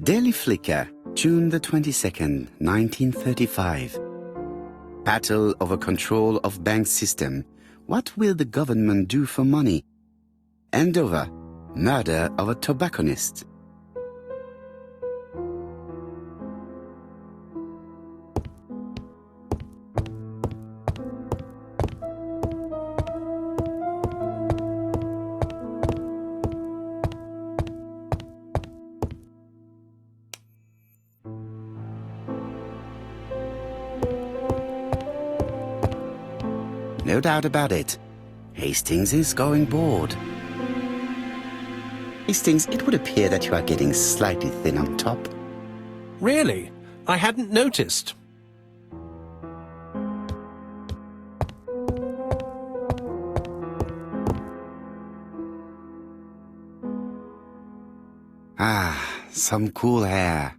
Daily Flicker, June the 22nd, 1935. Battle over control of bank system. What will the government do for money? Andover, murder of a tobacconist. No doubt about it. Hastings is going bored. Hastings, it would appear that you are getting slightly thin on top. Really? I hadn't noticed. Ah, some cool air.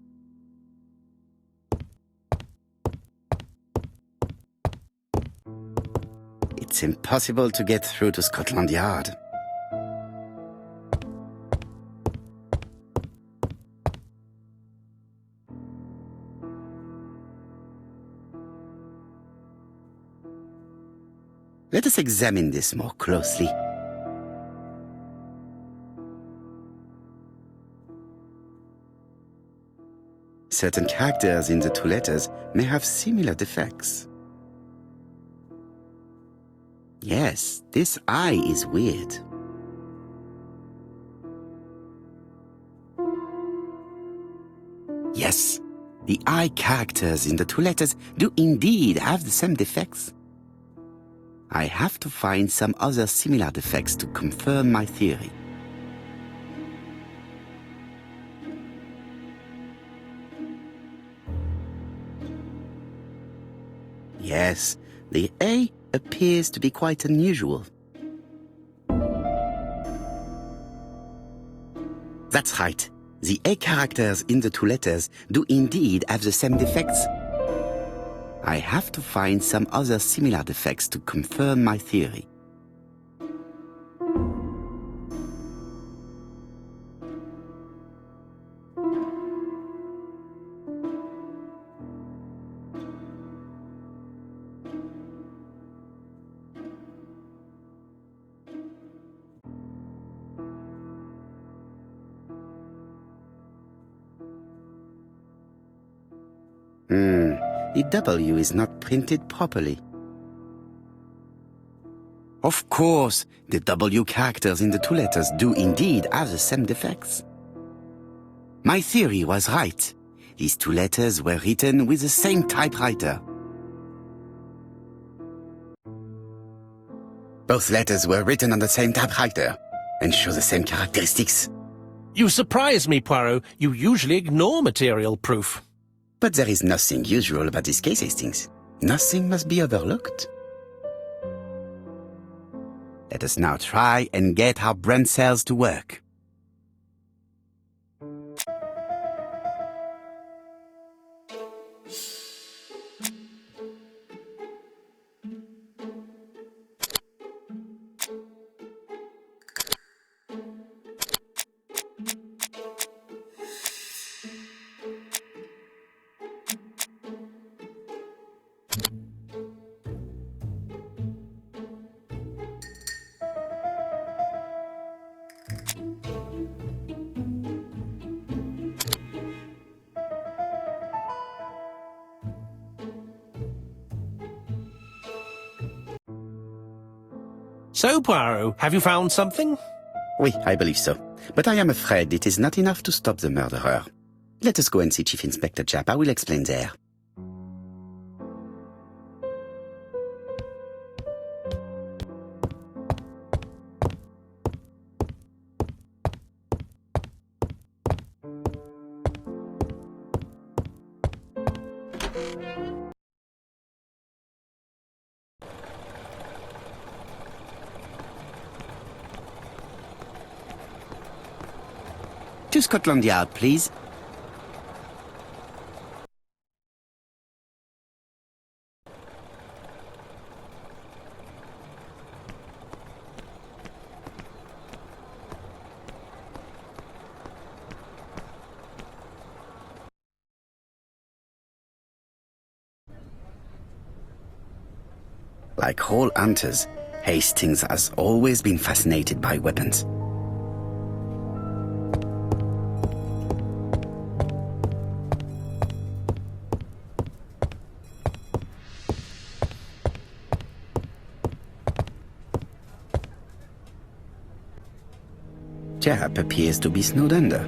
It's impossible to get through to Scotland Yard. Let us examine this more closely. Certain characters in the two letters may have similar defects. Yes, this I is weird. Yes, the I characters in the two letters do indeed have the same defects. I have to find some other similar defects to confirm my theory. Yes, the A appears to be quite unusual. That's right. The A characters in the two letters do indeed have the same defects. I have to find some other similar defects to confirm my theory. The W is not printed properly. Of course, the W characters in the two letters do indeed have the same defects. My theory was right. These two letters were written with the same typewriter. Both letters were written on the same typewriter and show the same characteristics. You surprise me, Poirot. You usually ignore material proof. But there is nothing usual about this case, Hastings. Nothing must be overlooked. Let us now try and get our brain cells to work. So, Poirot, have you found something? Oui, I believe so. But I am afraid it is not enough to stop the murderer. Let us go and see Chief Inspector Japp. I will explain there. To Scotland Yard, please. Like all hunters, Hastings has always been fascinated by weapons. Jap appears to be snowed under.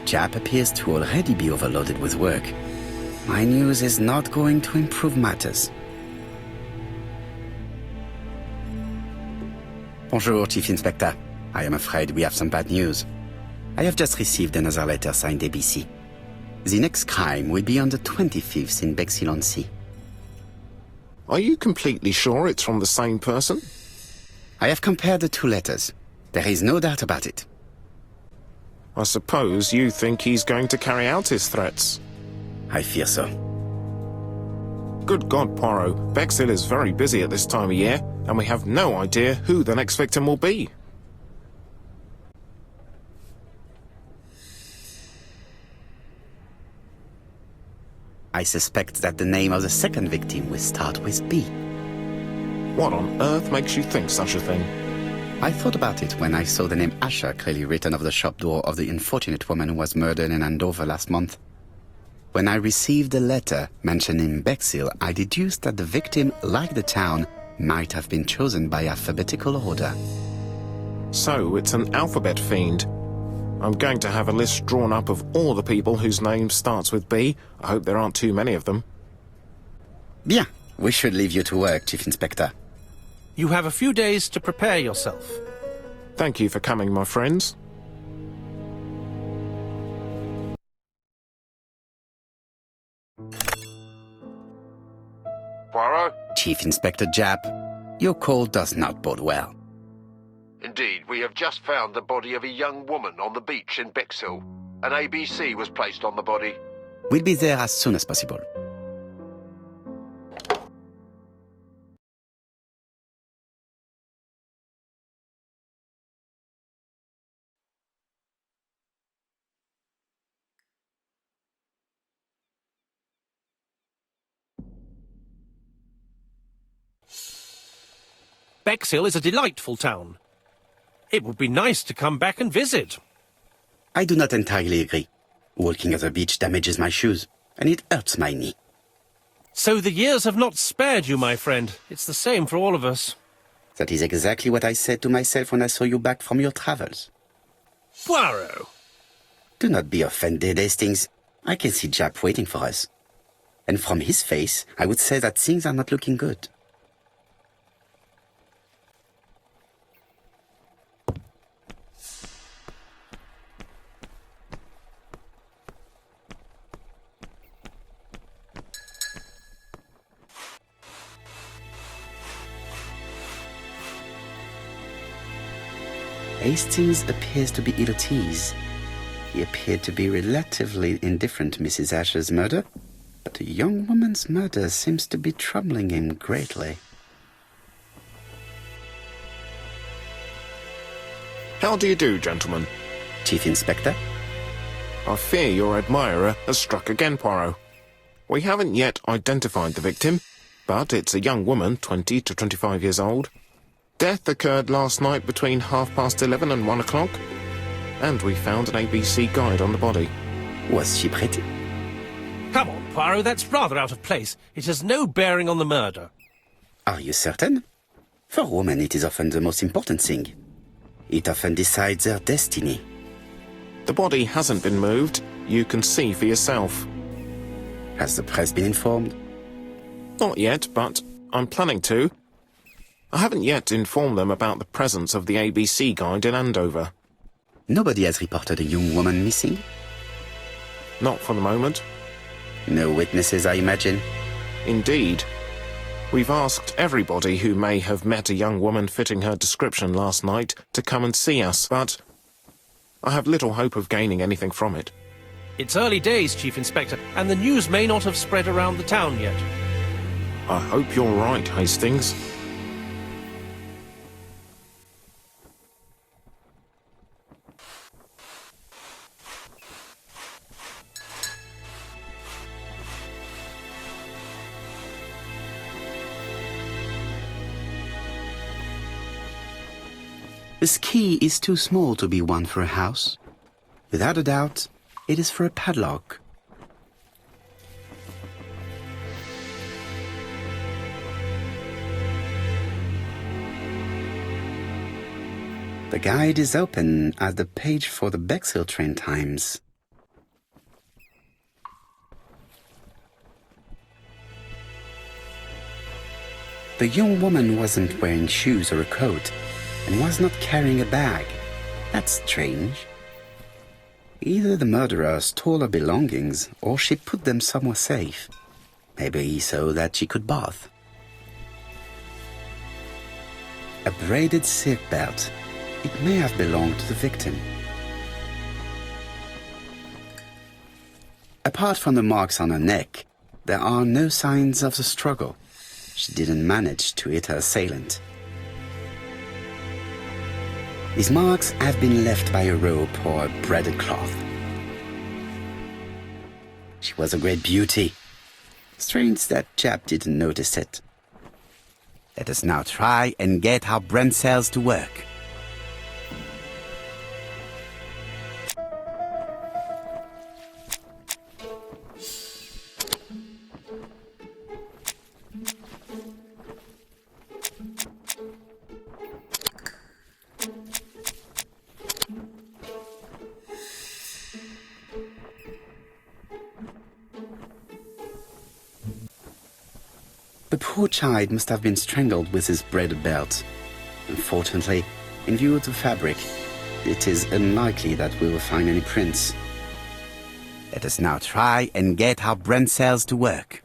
Jap appears to already be overloaded with work. My news is not going to improve matters. Bonjour, Chief Inspector. I am afraid we have some bad news. I have just received another letter signed ABC. The next crime will be on the 25th in Bexhill-On-Sea. Are you completely sure it's from the same person? I have compared the two letters. There is no doubt about it. I suppose you think he's going to carry out his threats. I fear so. Good God, Poirot. Bexhill is very busy at this time of year, and we have no idea who the next victim will be. I suspect that the name of the second victim will start with B. What on earth makes you think such a thing? I thought about it when I saw the name Asher clearly written over the shop door of the unfortunate woman who was murdered in Andover last month. When I received a letter mentioning Bexhill, I deduced that the victim, like the town, might have been chosen by alphabetical order. So it's an alphabet fiend. I'm going to have a list drawn up of all the people whose name starts with B. I hope there aren't too many of them. Bien. We should leave you to work, Chief Inspector. You have a few days to prepare yourself. Thank you for coming, my friends. Poirot? Chief Inspector Jap, your call does not bode well. Indeed, we have just found the body of a young woman on the beach in Bexhill. An ABC was placed on the body. We'll be there as soon as possible. Bexhill is a delightful town. It would be nice to come back and visit. I do not entirely agree. Walking at the beach damages my shoes, and it hurts my knee. So the years have not spared you, my friend. It's the same for all of us. That is exactly what I said to myself when I saw you back from your travels. Poirot! Do not be offended, Hastings. I can see Jap waiting for us. And from his face, I would say that things are not looking good. Hastings appears to be ill at ease. He appeared to be relatively indifferent to Mrs. Asher's murder, but the young woman's murder seems to be troubling him greatly. How do you do, gentlemen? Chief Inspector? I fear your admirer has struck again, Poirot. We haven't yet identified the victim, but it's a young woman, 20 to 25 years old. Death occurred last night between 11:30 and 1 o'clock, and we found an ABC guide on the body. Was she pretty? Come on, Poirot, that's rather out of place. It has no bearing on the murder. Are you certain? For women, it is often the most important thing. It often decides their destiny. The body hasn't been moved. You can see for yourself. Has the press been informed? Not yet, but I'm planning to. I haven't yet informed them about the presence of the ABC guide in Andover. Nobody has reported a young woman missing? Not for the moment. No witnesses, I imagine? Indeed. We've asked everybody who may have met a young woman fitting her description last night to come and see us, but I have little hope of gaining anything from it. It's early days, Chief Inspector, and the news may not have spread around the town yet. I hope you're right, Hastings. This key is too small to be one for a house. Without a doubt, it is for a padlock. The guide is open as the page for the Bexhill train times. The young woman wasn't wearing shoes or a coat, and was not carrying a bag. That's strange. Either the murderer stole her belongings, or she put them somewhere safe. Maybe so that she could bath. A braided silk belt. It may have belonged to the victim. Apart from the marks on her neck, there are no signs of the struggle. She didn't manage to hit her assailant. These marks have been left by a rope or a braided cloth. She was a great beauty. Strange that chap didn't notice it. Let us now try and get our brain cells to work. The poor child must have been strangled with his braided belt. Unfortunately, in view of the fabric, it is unlikely that we will find any prints. Let us now try and get our brain cells to work.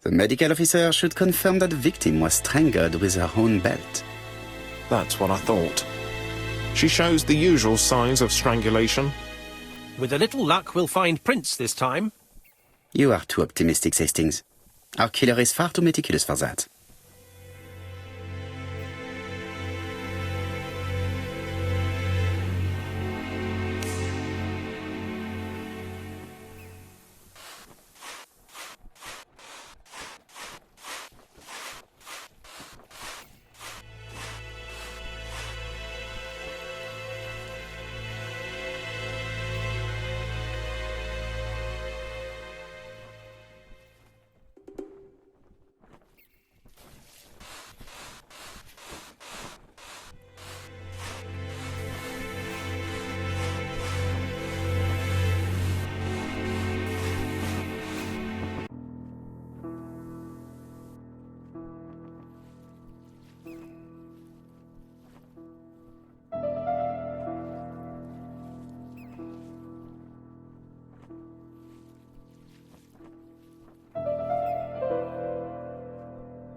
The medical officer should confirm that the victim was strangled with her own belt. That's what I thought. She shows the usual signs of strangulation. With a little luck, we'll find prints this time. You are too optimistic, Hastings. Our killer is far too meticulous for that.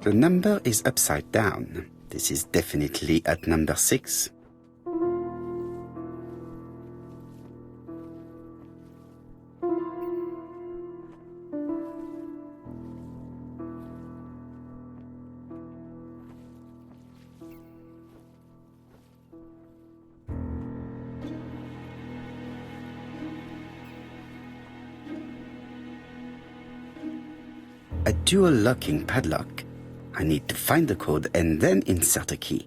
The number is upside down. This is definitely at number 6. A dual locking padlock. I need to find the code and then insert a key.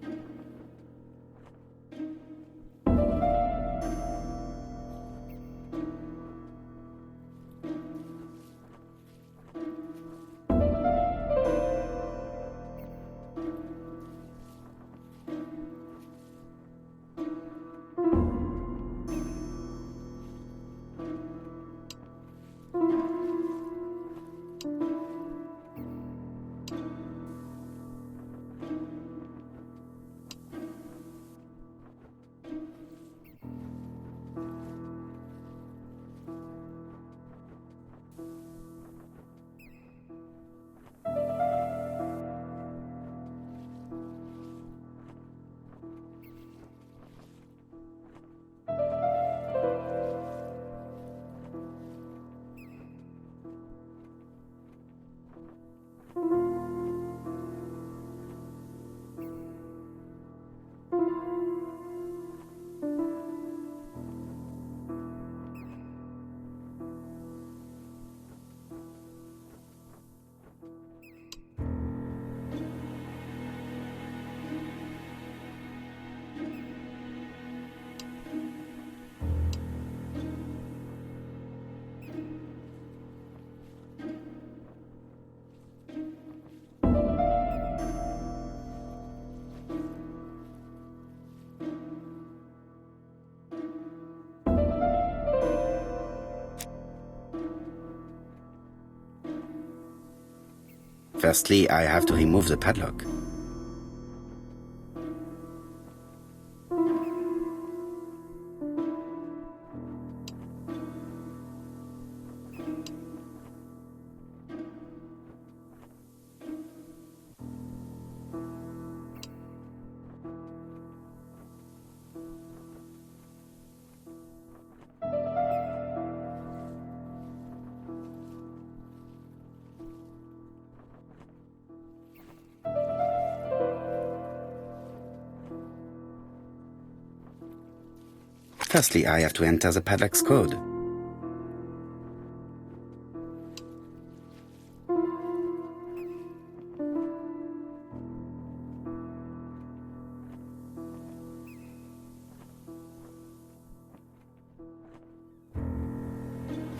Firstly, I have to remove the padlock. Firstly, I have to enter the padlock's code.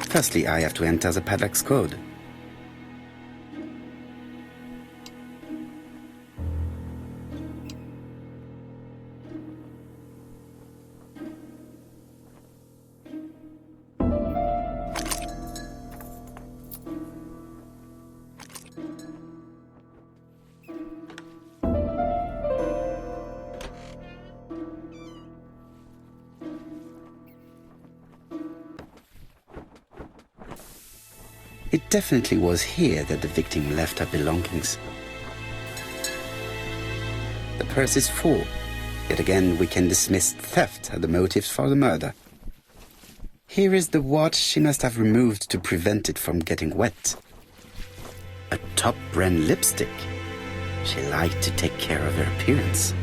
Firstly, I have to enter the padlock's code. It definitely was here that the victim left her belongings. The purse is full. Yet again, we can dismiss theft as the motive for the murder. Here is the watch she must have removed to prevent it from getting wet. A top-brand lipstick. She liked to take care of her appearance.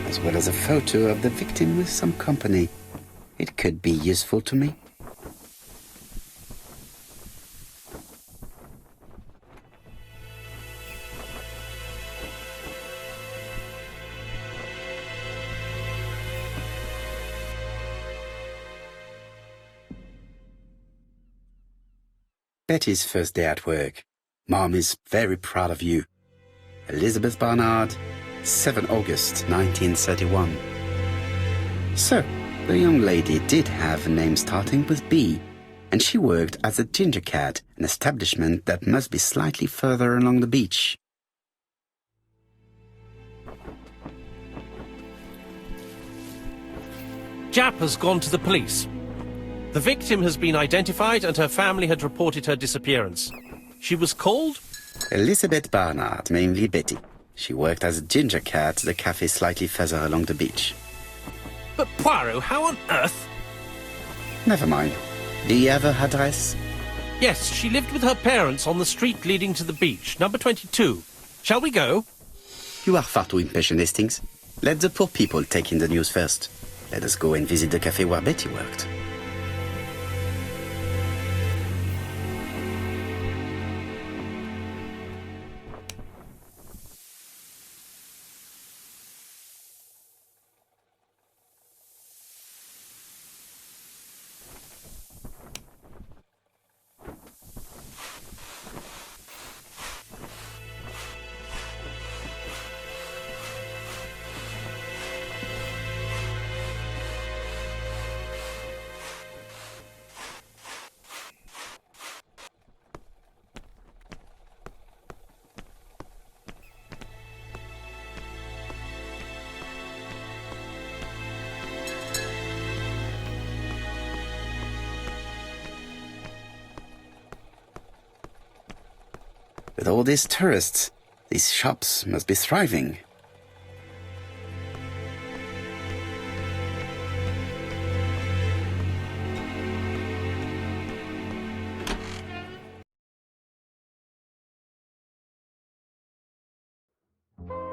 As well as a photo of the victim with some company. It could be useful to me. Betty's first day at work. Mom is very proud of you. Elizabeth Barnard, 7 August 1931. So, the young lady did have a name starting with B, and she worked as a Ginger Cat, an establishment that must be slightly further along the beach. Jap has gone to the police. The victim has been identified and her family had reported her disappearance. She was called? Elizabeth Barnard, mainly Betty. She worked as a Ginger Cat at the cafe slightly further along the beach. But Poirot, how on earth? Never mind. Do you have her address? Yes, she lived with her parents on the street leading to the beach, number 22. Shall we go? You are far too impatient, Hastings. Let the poor people take in the news first. Let us go and visit the cafe where Betty worked. With all these tourists, these shops must be thriving.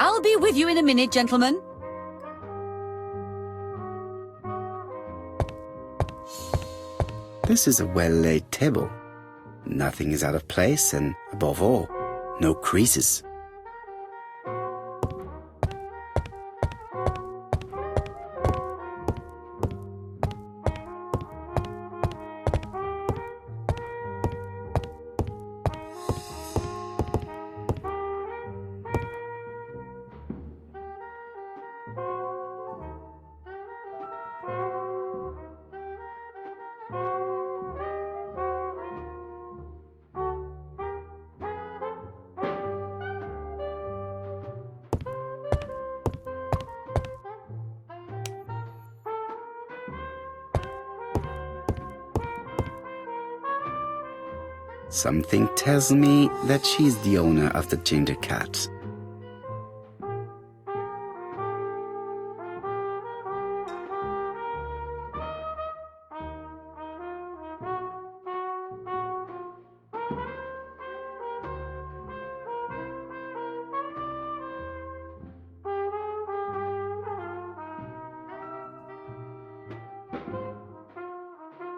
I'll be with you in a minute, gentlemen. This is a well-laid table. Nothing is out of place and, above all, no creases. Something tells me that she's the owner of the ginger cat.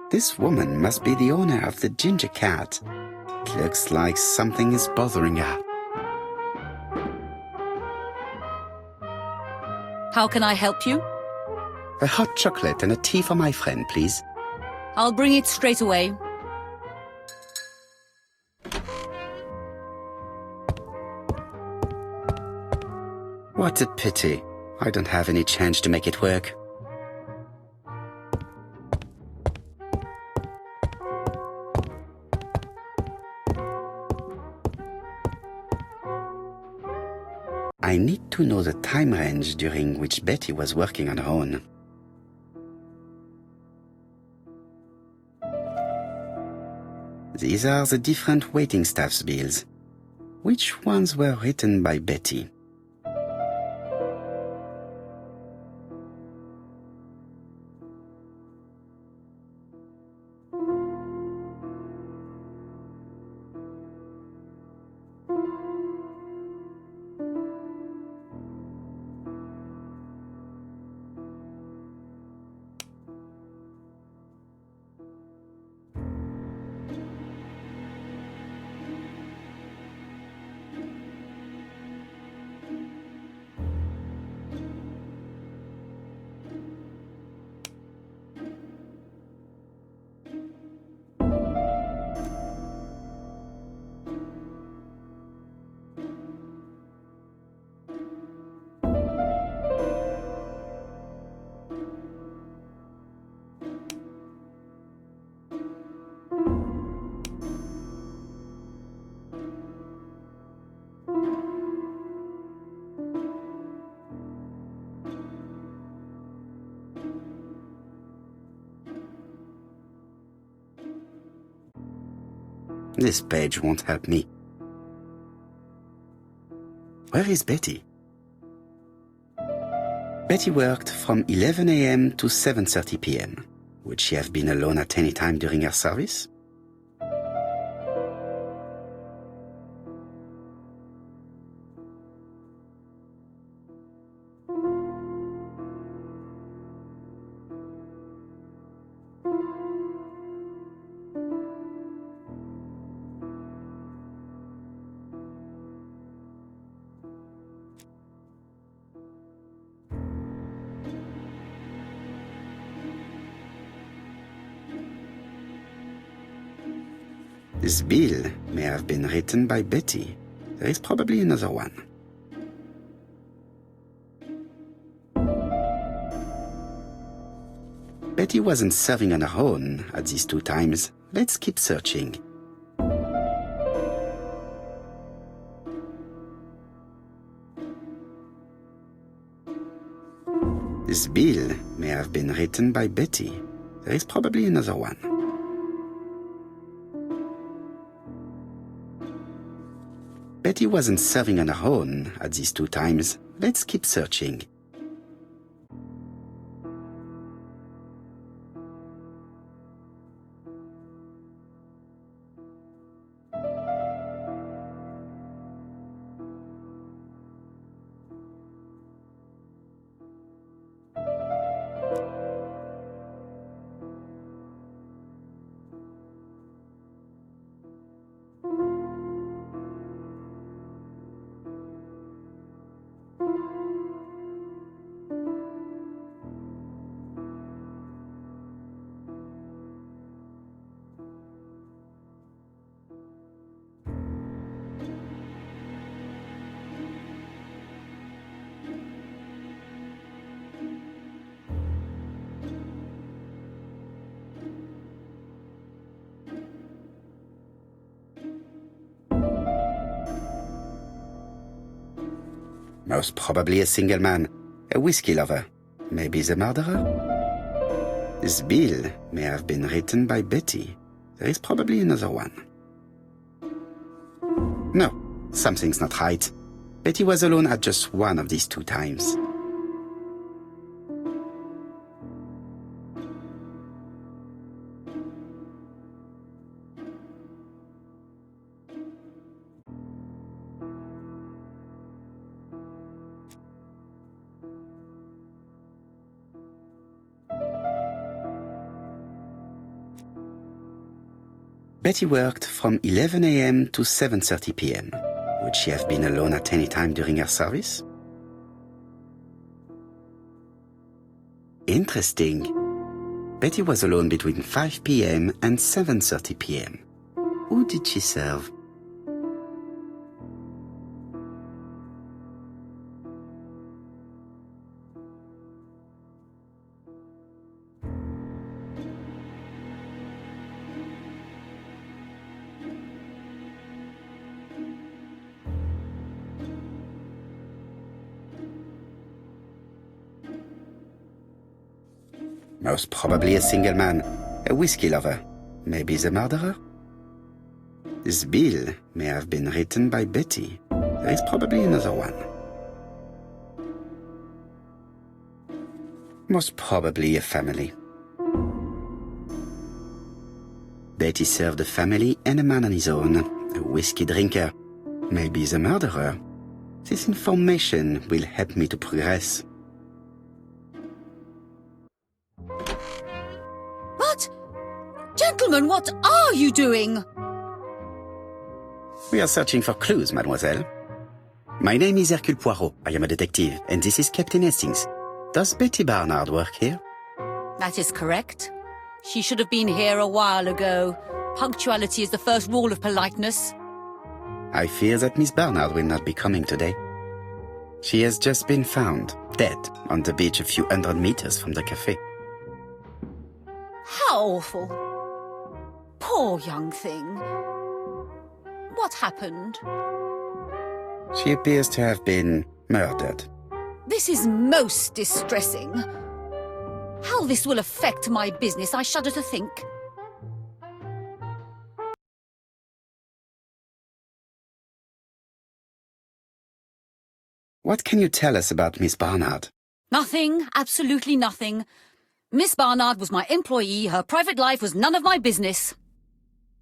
This woman must be the owner of the ginger cat. It looks like something is bothering her. How can I help you? A hot chocolate and a tea for my friend, please. I'll bring it straight away. What a pity. I don't have any change to make it work. I need to know the time range during which Betty was working on her own. These are the different waiting staff's bills. Which ones were written by Betty? This page won't help me. Where is Betty? Betty worked from 11 a.m. to 7:30 p.m. Would she have been alone at any time during her service? This bill may have been written by Betty. There is probably another one. Betty wasn't serving on her own at these two times. Let's keep searching. This bill may have been written by Betty. There is probably another one. Betty wasn't serving on her own at these two times. Let's keep searching. Most probably a single man, a whiskey lover. Maybe the murderer? This bill may have been written by Betty. There is probably another one. Something's not right. Betty was alone at just one of these 2 times. Betty worked from 11 a.m. to 7:30 p.m. Would she have been alone at any time during her service? Interesting. Betty was alone between 5 p.m. and 7:30 p.m. Who did she serve? Most probably a single man, a whiskey lover. Maybe the murderer? This bill may have been written by Betty. There is probably another one. Most probably a family. Betty served a family and a man on his own, a whiskey drinker. Maybe the murderer. This information will help me to progress. What? Gentlemen, what are you doing? We are searching for clues, mademoiselle. My name is Hercule Poirot. I am a detective, and this is Captain Hastings. Does Betty Barnard work here? That is correct. She should have been here a while ago. Punctuality is the first rule of politeness. I fear that Miss Barnard will not be coming today. She has just been found, dead, on the beach a few hundred meters from the cafe. How awful. Poor young thing. What happened? She appears to have been murdered. This is most distressing. How this will affect my business, I shudder to think. What can you tell us about Miss Barnard? Nothing, absolutely nothing. Miss Barnard was my employee. Her private life was none of my business.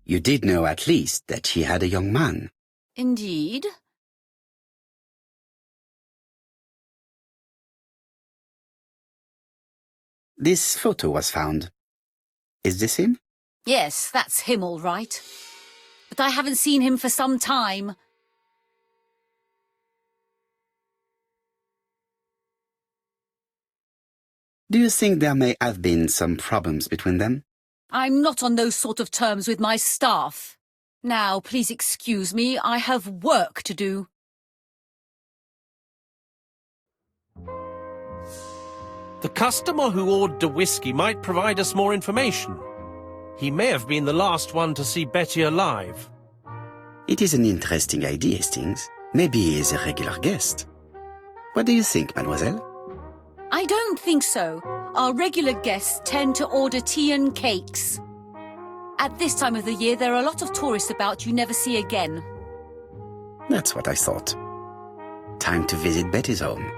You did know at least that she had a young man. Indeed. This photo was found. Is this him? Yes, that's him all right. But I haven't seen him for some time. Do you think there may have been some problems between them? I'm not on those sort of terms with my staff. Now, please excuse me, I have work to do. The customer who ordered the whiskey might provide us more information. He may have been the last one to see Betty alive. It is an interesting idea, Hastings. Maybe he is a regular guest. What do you think, mademoiselle? I don't think so. Our regular guests tend to order tea and cakes. At this time of the year, there are a lot of tourists about you never see again. That's what I thought. Time to visit Betty's home.